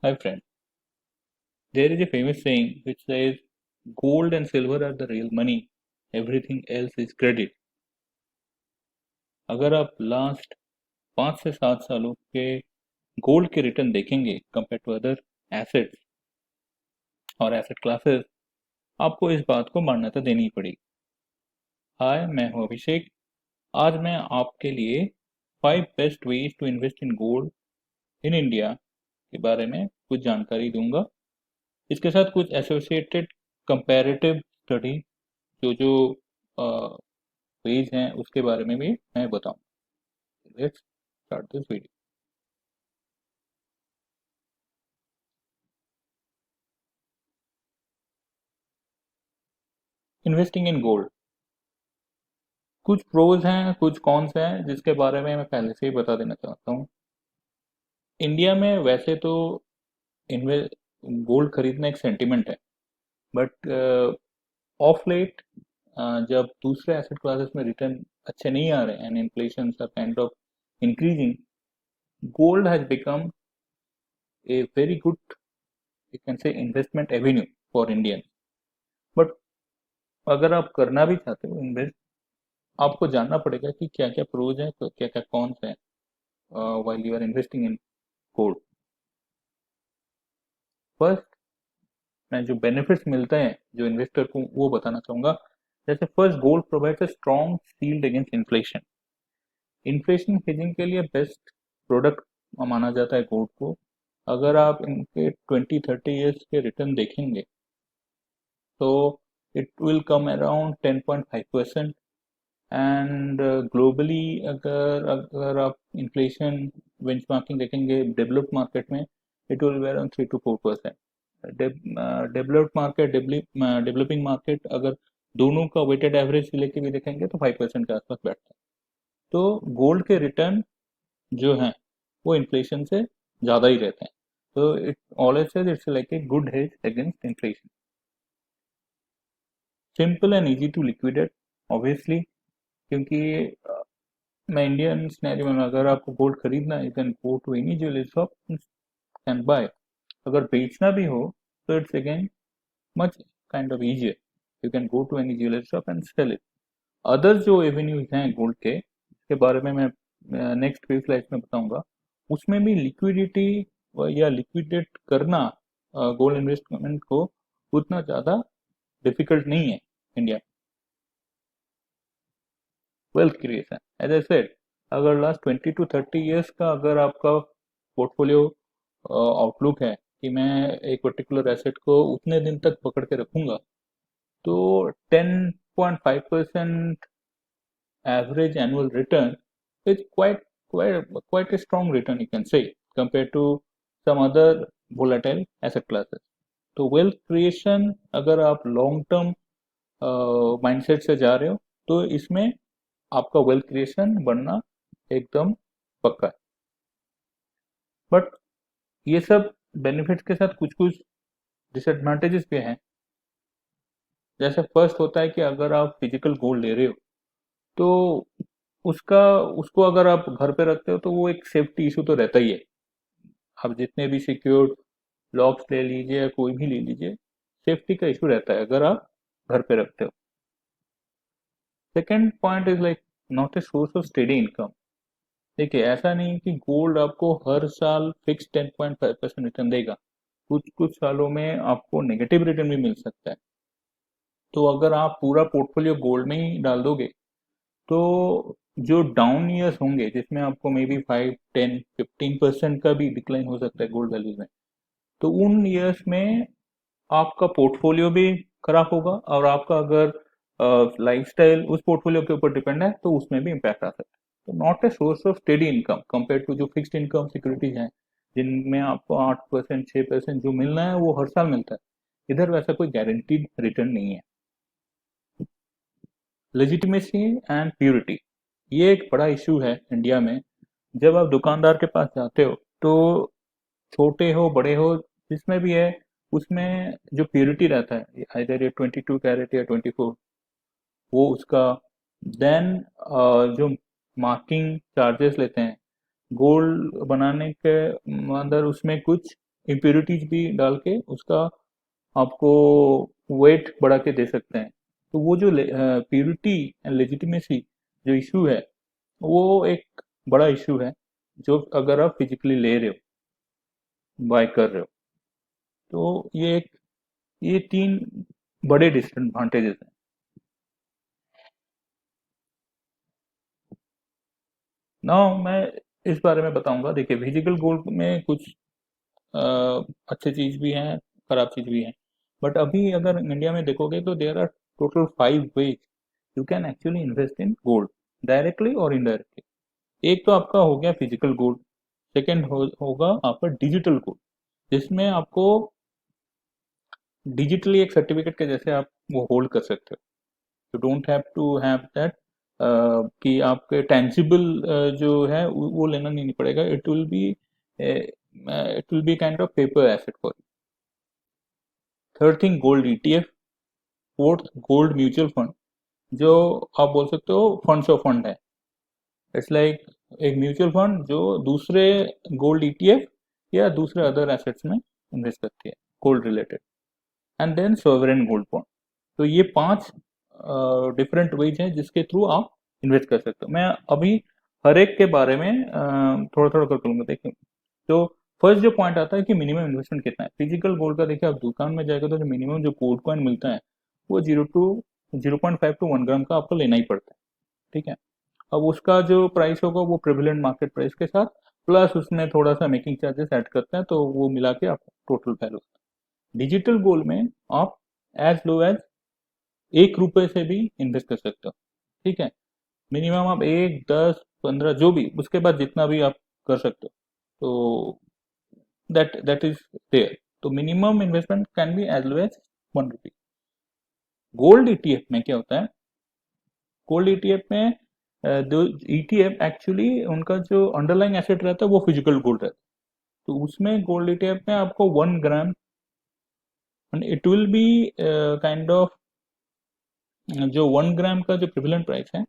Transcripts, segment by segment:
Hi friend, there is a famous saying which says gold and silver are the real money, everything else is credit. अगर आप last 5 से 7 सालों के gold के return देखेंगे compare to other assets और asset classes, आपको इस बात को मान्यता देनी ही पड़ेगी। हाय, मैं हूँ अभिषेक। आज मैं आपके लिए 5 best ways to invest in gold in India के बारे में कुछ जानकारी दूंगा। इसके साथ कुछ एसोसिएटेड कंपैरेटिव स्टडी जो जो वेज हैं उसके बारे में भी मैं बताऊँ। Let's start this video. Investing in gold, कुछ प्रोज हैं कुछ कॉन्स हैं जिसके बारे में मैं पहले से ही बता देना चाहता हूँ। इंडिया में वैसे तो इन्वे गोल्ड खरीदना एक सेंटिमेंट है, बट ऑफ लेट जब दूसरे एसेट क्लासेस में रिटर्न अच्छे नहीं आ रहे and inflation are kind of increasing, gold has become a very good, you can say, investment avenue for Indian. But अगर आप करना भी चाहते हो इन्वेस्ट, आपको जानना पड़ेगा कि क्या क्या प्रोज हैं, क्या क्या कॉन्स हैं while you are investing in gold. First, मैं जो बेनिफिट्स मिलते हैं जो इन्वेस्टर को वो बताना चाहूंगा। जैसे first, gold provides a strong shield against inflation. Inflation hedging के लिए बेस्ट प्रोडक्ट माना जाता है गोल्ड को। अगर आप इनके 20-30 ईयर्स के रिटर्न देखेंगे तो it will come around 10.5%। And globally अगर अगर आप इन्फ्लेशन बेंचमार्किंग देखेंगे डेवलप्ड मार्केट में, it will be around 3 to 4%। Developed market, developing market, अगर दोनों का वेटेड एवरेज लेके भी देखेंगे तो 5% के आसपास बैठता है। तो गोल्ड के रिटर्न जो हैं वो इन्फ्लेशन से ज़्यादा ही रहते हैं। तो it always says it's like a good hedge against inflation. Simple and easy to liquidate, obviously, क्योंकि मैं इंडियन सिनेरियो में, अगर आपको गोल्ड खरीदना है, you can go to any jewellery shop and buy. अगर बेचना भी हो तो it's again much kind of easier, you can go to any jewellery shop and sell it. Other जो एवेन्यूज हैं गोल्ड के, इसके बारे में मैं नेक्स्ट फ्यू स्लाइड्स में बताऊंगा। उसमें भी लिक्विडिटी या लिक्विडेट करना गोल्ड इन्वेस्टमेंट को उतना ज़्यादा डिफिकल्ट नहीं है India. Wealth creation, as I said, अगर लास्ट 20 to 30 ईयर्स का अगर आपका पोर्टफोलियो आउटलुक है कि मैं एक पर्टिकुलर एसेट को उतने दिन तक पकड़ के रखूंगा, तो 10.5% average annual return is quite a strong return, you can say, compared to some other volatile asset classes. तो वेल्थ क्रिएशन, अगर आप लॉन्ग टर्म माइंडसेट से जा रहे हो तो इसमें आपका वेल्थ क्रिएशन बनना एकदम पक्का है। बट ये सब बेनिफिट्स के साथ कुछ कुछ डिसएडवांटेजेस भी हैं। जैसे फर्स्ट होता है कि अगर आप फिजिकल गोल्ड ले रहे हो तो उसका उसको अगर आप घर पे रखते हो तो वो एक सेफ्टी इशू तो रहता ही है। आप जितने भी सिक्योर्ड लॉक्स ले लीजिए या कोई भी ले लीजिए, सेफ्टी का इशू रहता है अगर आप घर पे रखते हो। Second point is like not a source of steady income. देखिए, ऐसा नहीं कि गोल्ड आपको हर साल फिक्स 10.5% रिटर्न देगा। कुछ कुछ सालों में आपको नेगेटिव रिटर्न भी मिल सकता है। तो अगर आप पूरा पोर्टफोलियो गोल्ड में ही डाल दोगे तो जो डाउन ईयर्स होंगे जिसमें आपको मे बी 5, 10, 15% का भी डिक्लाइन हो सकता है गोल्ड वैल्यूज में, तो उन ईयर्स में आपका पोर्टफोलियो भी खराब होगा और आपका अगर लाइफस्टाइल उस पोर्टफोलियो के ऊपर डिपेंड है तो उसमें भी इम्पैक्ट आ सकता है। तो not a source of steady income compare to जो फिक्स्ड इनकम सिक्योरिटीज हैं जिनमें आपको 8%, 6% जो मिलना है वो हर साल मिलता है। इधर वैसा कोई गारंटीड रिटर्न नहीं है। लेजिटिमेसी एंड प्योरिटी, ये एक बड़ा इशू है इंडिया में। जब आप दुकानदार के पास जाते हो तो छोटे हो बड़े हो जिसमें भी है, उसमें जो प्योरिटी रहता है, आइदर ये 22 कैरेट या 24, वो उसका। देन जो मार्किंग चार्जेस लेते हैं गोल्ड बनाने के अंदर, उसमें कुछ इम्प्योरिटीज भी डाल के उसका आपको वेट बढ़ा के दे सकते हैं। तो वो जो प्योरिटी एंड लेजिटिमेसी जो इशू है, वो एक बड़ा इशू है, जो अगर आप फिजिकली ले रहे हो, बाय कर रहे हो। तो ये तीन बड़े डिसएडवांटेजेस हैं। ना मैं इस बारे में बताऊंगा। देखिए, फिजिकल गोल्ड में कुछ अ, अच्छी चीज भी हैं, खराब चीज भी हैं। बट अभी अगर इंडिया में देखोगे तो there are total 5 ways you can actually invest in gold, directly और इनडायरेक्टली। एक तो आपका हो गया फिजिकल गोल्ड। सेकेंड होगा आपका डिजिटल गोल्ड, जिसमें आपको डिजिटली एक सर्टिफिकेट के जैसे आप वो होल्ड कर सकते हो। You don't have to have that कि आपके टेंजिबल जो है वो लेना नहीं पड़ेगा। It will be kind of paper asset for you. Third thing, gold ETF. Fourth, gold mutual fund, जो आप बोल सकते हो फंड्स ऑफ फंड है। इट्स लाइक एक म्यूचुअल फंड जो दूसरे गोल्ड ईटीएफ या दूसरे अदर एसेट्स में इन्वेस्ट करती है, gold related. And then sovereign gold bond. तो ये 5 डिफरेंट वेज हैं जिसके थ्रू आप इन्वेस्ट कर सकते हो। मैं अभी हर एक के बारे में थोड़ा थोड़ा कर करूंगा। देखिए, तो फर्स्ट जो पॉइंट आता है कि मिनिमम इन्वेस्टमेंट कितना है फिजिकल गोल्ड का। देखिए, आप दुकान में जाएगा तो जो मिनिमम जो गोल्ड कॉइन मिलता है वो 0.5 to 1 ग्राम का आपको लेना ही पड़ता है। ठीक है। अब उसका जो प्राइस होगा वो प्रेवलेंट मार्केट प्राइस के साथ प्लस उसमें थोड़ा सा मेकिंग चार्जेस ऐड करते हैं, तो वो मिला के आपको टोटल वैल्यू। डिजिटल गोल्ड में आप एज लो एज 1 रुपए से भी इन्वेस्ट कर सकते हो। ठीक है। मिनिमम आप 1, 10, 15 जो भी, उसके बाद जितना भी आप कर सकते हो। तो दैट इज देयर। तो minimum investment can be as low as 1 rupee. Gold ETF में क्या होता है? गोल्ड ईटीएफ में जो ईटीएफ एक्चुअली उनका जो अंडरलाइंग एसेट रहता है वो फिजिकल गोल्ड रहता है। तो उसमें गोल्ड ईटीएफ में आपको 1 gram, it will be kind of, जो 1 ग्राम का जो प्रिविलेंट प्राइस है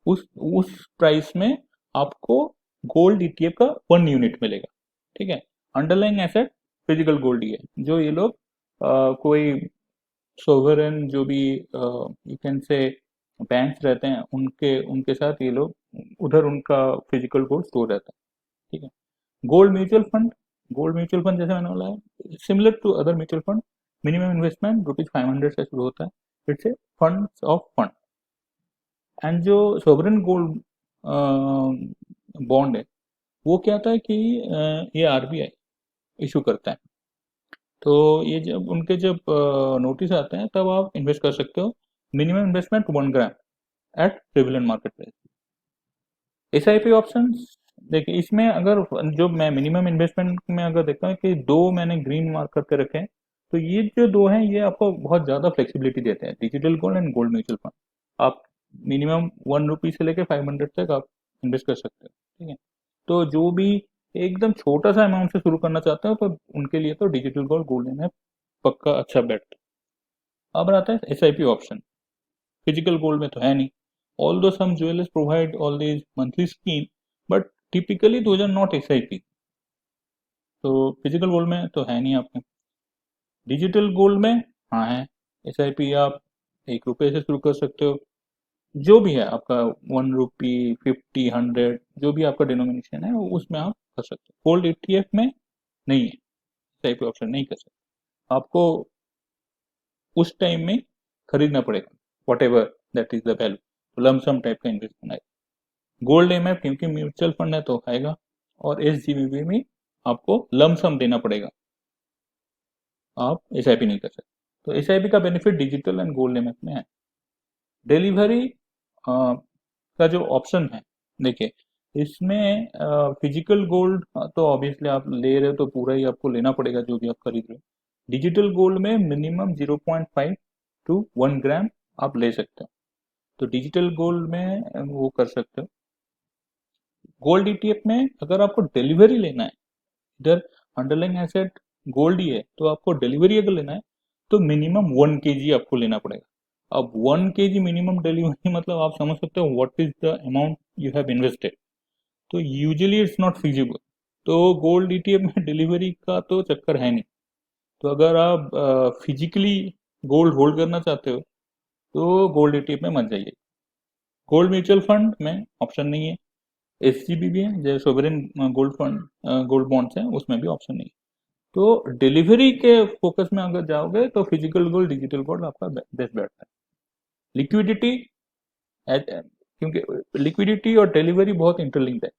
उस प्राइस में आपको गोल्ड ईटीएफ का 1 यूनिट मिलेगा। ठीक है। अंडरलाइंग एसेट फिजिकल गोल्ड ही है, जो ये लोग कोई सोवरेन जो भी यू कैन से बैंक्स रहते हैं उनके उनके साथ ये लोग उधर उनका फिजिकल गोल्ड स्टोर रहता है। ठीक है। Gold mutual fund. Gold mutual fund जैसे मैंने बोला है, similar to other mutual fund. Minimum investment ₹500 से शुरू होता है। It's a funds of fund. And जो सोवरेन गोल्ड बॉन्ड है वो क्या होता है कि ये आरबीआई इशू करता है। तो ये जब नोटिस आते हैं तब आप इन्वेस्ट कर सकते हो। Minimum investment 1 gram at prevalent market price. S I P option. देखिए, इसमें अगर जो मैं मिनिमम इन्वेस्टमेंट में अगर देखता हूँ कि 2 मैंने ग्रीन मार्क करके रखे हैं, तो ये जो 2 हैं ये आपको बहुत ज़्यादा फ्लेक्सिबिलिटी देते हैं, digital gold and gold mutual fund. आप मिनिमम 1 रुपी से लेकर 500 तक आप इन्वेस्ट कर सकते हो। ठीक है। तो जो भी एकदम छोटा सा अमाउंट से शुरू करना चाहते हो तो उनके लिए तो डिजिटल गोल्ड गोल्ड लेना पक्का अच्छा बेट। अब आता है S I P option. Physical gold में तो है नहीं। Although some jewelers provide all these monthly scheme, but typically those are not SIP। तो फिजिकल गोल्ड में तो है नहीं आपके। डिजिटल गोल्ड में हाँ है। SIP आप 1 रुपए से शुरू कर सकते हो। जो भी है आपका 1 रुपी, 50, 100, जो भी आपका डिनोमिनेशन है उसमें आप कर सकते हो। गोल्ड ETF में नहीं है, SIP ऑप्शन नहीं कर सकते। आपको उस टाइम में खरीदना पड़ेगा, what ever that is the value, lump sum type का इन्वेस्टमेंट आएगा। गोल्ड एमएफ क्योंकि म्यूचुअल फंड है तो आएगा, और एसजीबीबी में आपको लमसम देना पड़ेगा, आप एसआईपी नहीं कर सकते। तो एसआईपी का benefit digital and gold MF में है। डिलीवरी का जो ऑप्शन है, देखिए इसमें फिजिकल गोल्ड तो ऑब्वियसली आप ले रहे हो तो पूरा ही आपको लेना पड़ेगा जो भी आप खरीद रहे हो। डिजिटल गोल्ड में मिनिमम 0.5 to 1 ग्राम आप ले सकते हो, तो डिजिटल गोल्ड में वो कर सकते हो। गोल्ड ईटीएफ में अगर आपको डिलीवरी लेना है, इधर अंडरलाइंग एसेट गोल्ड ही है तो आपको डिलीवरी अगर लेना है तो मिनिमम 1 kg आपको लेना पड़ेगा। अब 1 kg मिनिमम डिलीवरी मतलब आप समझ सकते हो what is the amount you have invested. तो यूजुअली इट्स नॉट फिजिबल। तो गोल्ड ईटीएफ में डिलीवरी का तो चक्कर है नहीं। तो अगर आप फिजिकली गोल्ड होल्ड करना चाहते हो तो गोल्ड ईटीएफ में मत जाइए। गोल्ड म्यूचुअल फंड में ऑप्शन नहीं है। एसजीबी भी है, जैसे sovereign gold fund, gold bonds हैं, उसमें भी ऑप्शन नहीं है। तो डिलीवरी के फोकस में अगर जाओगे तो फिजिकल गोल्ड, डिजिटल गोल्ड आपका बेस्ट बैट है। लिक्विडिटी, क्योंकि लिक्विडिटी और डिलीवरी बहुत इंटरलिंक्ड है,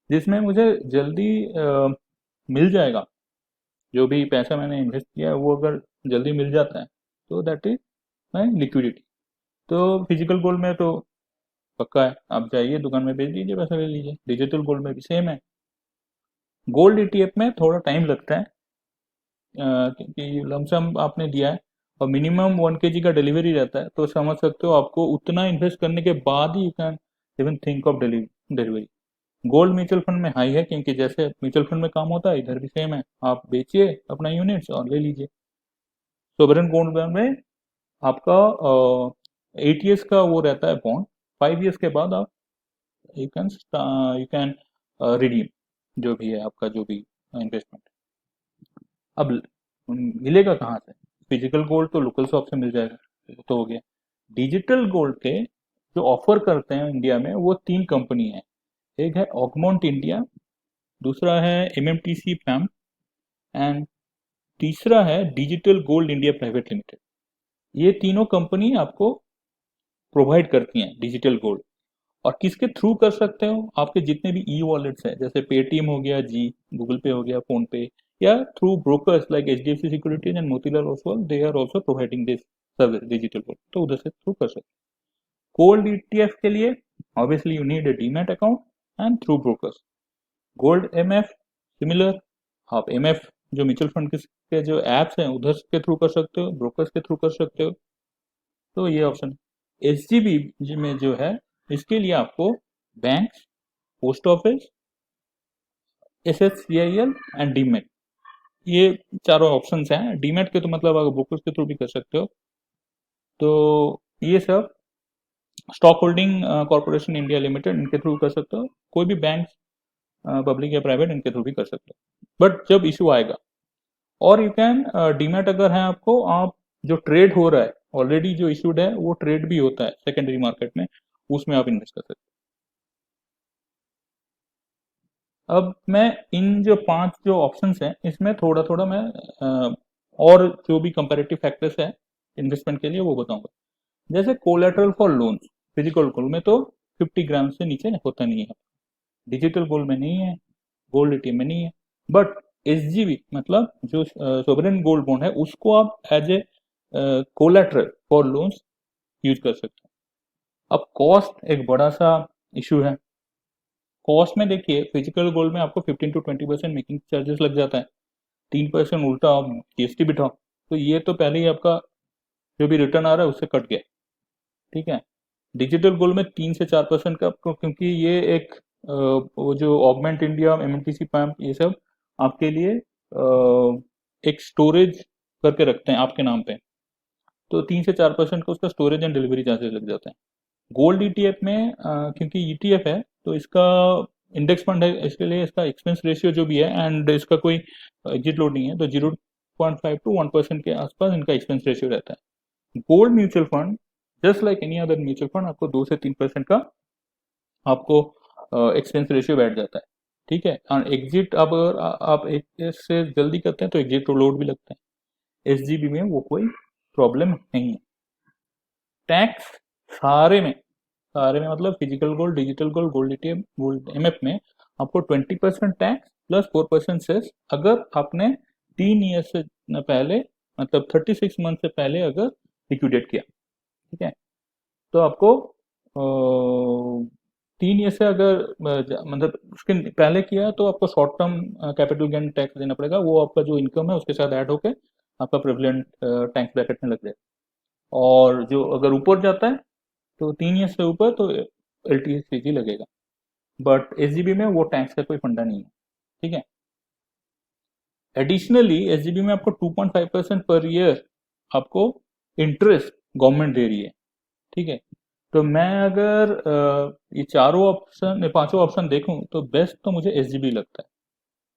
जिसमें मुझे जल्दी मिल जाएगा, जो भी पैसा मैंने इन्वेस्ट किया है वो अगर जल्दी मिल जाता है तो दैट इज माई लिक्विडिटी। तो फिजिकल गोल्ड में तो पक्का है, आप जाइए दुकान में बेच दीजिए, पैसा ले लीजिए। डिजिटल गोल्ड में भी सेम है। गोल्ड ईटीएफ में थोड़ा टाइम लगता है, क्योंकि लमसम आपने दिया है और मिनिमम 1 kg का डिलीवरी रहता है, तो समझ सकते हो आपको उतना इन्वेस्ट करने के बाद ही you can even think of delivery. Gold mutual fund में हाई है, क्योंकि जैसे म्यूचुअल फंड में काम होता है इधर भी सेम है, आप बेचिए अपना यूनिट्स और ले लीजिए। सोवरेन गोल्ड में आपका 8 years का वो रहता है बॉन्ड, 5 years के बाद आप यू कैन रिडीम जो भी है आपका, जो भी इन्वेस्टमेंट। अब मिलेगा कहाँ से? फिजिकल गोल्ड तो लोकल शॉप से मिल जाएगा, वो तो हो गया। डिजिटल गोल्ड के जो ऑफर करते हैं इंडिया में वो 3 कंपनी है। एक है ऑगमोंट इंडिया, दूसरा है एमएमटीसी पैम, एंड तीसरा है digital gold India private limited. ये तीनों कंपनी आपको प्रोवाइड करती हैं डिजिटल गोल्ड। और किसके थ्रू कर सकते हो? आपके जितने भी ई वॉलेट्स हैं, जैसे पेटीएम हो गया, जी गूगल पे हो गया, फोन पे, या through brokers like HDFC securities and Motilal Oswal, they are also providing this service digital gold, तो उधर से थ्रू कर सकते हो। गोल्ड ईटीएफ के लिए obviously you need a demat account and through brokers. Gold MF similar, आप एमएफ जो म्यूचुअल फंड के जो एप्स हैं उधर के थ्रू कर सकते हो, ब्रोकर्स के थ्रू कर सकते हो। तो ये ऑप्शन। एसजीबी में जो है, इसके लिए आपको bank, post office, SSCIL and demat, ये चारों ऑप्शंस हैं। डीमेट के तो मतलब आप ब्रोकर्स के थ्रू भी कर सकते हो। तो ये सब stock holding corporation India limited, इनके थ्रू कर सकते हो। कोई भी बैंक, पब्लिक या प्राइवेट, इनके थ्रू भी कर सकते हो। बट जब इशू आएगा, और यू कैन डीमेट अगर है आपको, आप जो ट्रेड हो रहा है ऑलरेडी जो इशूड है वो ट्रेड भी होता है सेकेंडरी मार्केट में, उसमें आप इन्वेस्ट कर सकते हो। अब मैं इन जो 5 जो ऑप्शंस हैं इसमें थोड़ा थोड़ा मैं और जो भी कंपैरेटिव फैक्टर्स है इन्वेस्टमेंट के लिए वो बताऊंगा। जैसे collateral for loan, physical gold में तो 50 ग्राम से नीचे होता नहीं है, डिजिटल गोल्ड में नहीं है, गोल्ड एटीएम में नहीं है। बट एसजीबी मतलब जो सोवरेन गोल्ड बॉन्ड है, उसको आप as a collateral for loans use कर सकते हो। अब कॉस्ट एक बड़ा सा इशू है। कॉस्ट में देखिए, फिजिकल गोल्ड में आपको 15 to 20% मेकिंग चार्जेस लग जाता है, 3% उल्टा आप जीएसटी बिठाओ, तो ये तो पहले ही आपका जो भी रिटर्न आ रहा है उससे कट गया। ठीक है। डिजिटल गोल्ड में 3 से 4% का आपको, क्योंकि ये एक वो जो ऑगमेंट इंडिया, एमएमटीसी पैम्प, ये सब आपके लिए एक स्टोरेज करके रखते हैं आपके नाम पे, तो 3 से 4% का उसका स्टोरेज एंड डिलीवरी चार्जेस लग जाते हैं। गोल्ड ईटीएफ में क्योंकि ईटीएफ है तो इसका इंडेक्स फंड है, इसके लिए इसका एक्सपेंस रेशियो जो भी है एंड इसका कोई एग्जिट लोड नहीं है, तो 0.5 to 1% के आसपास इनका एक्सपेंस रेशियो रहता है। Gold mutual fund just like any other mutual fund आपको 2 से 3% का आपको एक्सपेंस रेशियो बैठ जाता है। ठीक है। और एग्जिट अब अगर आप एक से जल्दी करते हैं तो एग्जिट लोड भी लगता है। एसजीबी में वो कोई प्रॉब्लम नहीं है। टैक्स सारे में मतलब physical gold, digital gold, gold ATM, gold MF में आपको 20% टैक्स प्लस 4% सेस, अगर आपने 3 ईयर से पहले, मतलब 36 मंथ से पहले अगर लिक्विडेट किया। ठीक है। तो आपको 3 ईयर से अगर मतलब उसके पहले किया तो आपको short term capital gain tax देना पड़ेगा, वो आपका जो इनकम है उसके साथ ऐड होकर आपका प्रेवलेंट टैक्स ब्रैकेट में लग जाएगा। और जो अगर ऊपर जाता है तो 3 ईयर से ऊपर तो एलटीसीजी लगेगा। बट एसजीबी में वो टैक्स का कोई फंडा नहीं है। ठीक है। एडिशनली एसजीबी में आपको 2.5% पर ईयर आपको इंटरेस्ट गवर्नमेंट दे रही है। ठीक है। तो मैं अगर ये चारों ऑप्शन, पांचों ऑप्शन देखूं तो बेस्ट तो मुझे एसजीबी लगता है।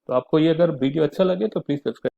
तो आपको ये अगर वीडियो अच्छा लगे तो प्लीज सब्सक्राइब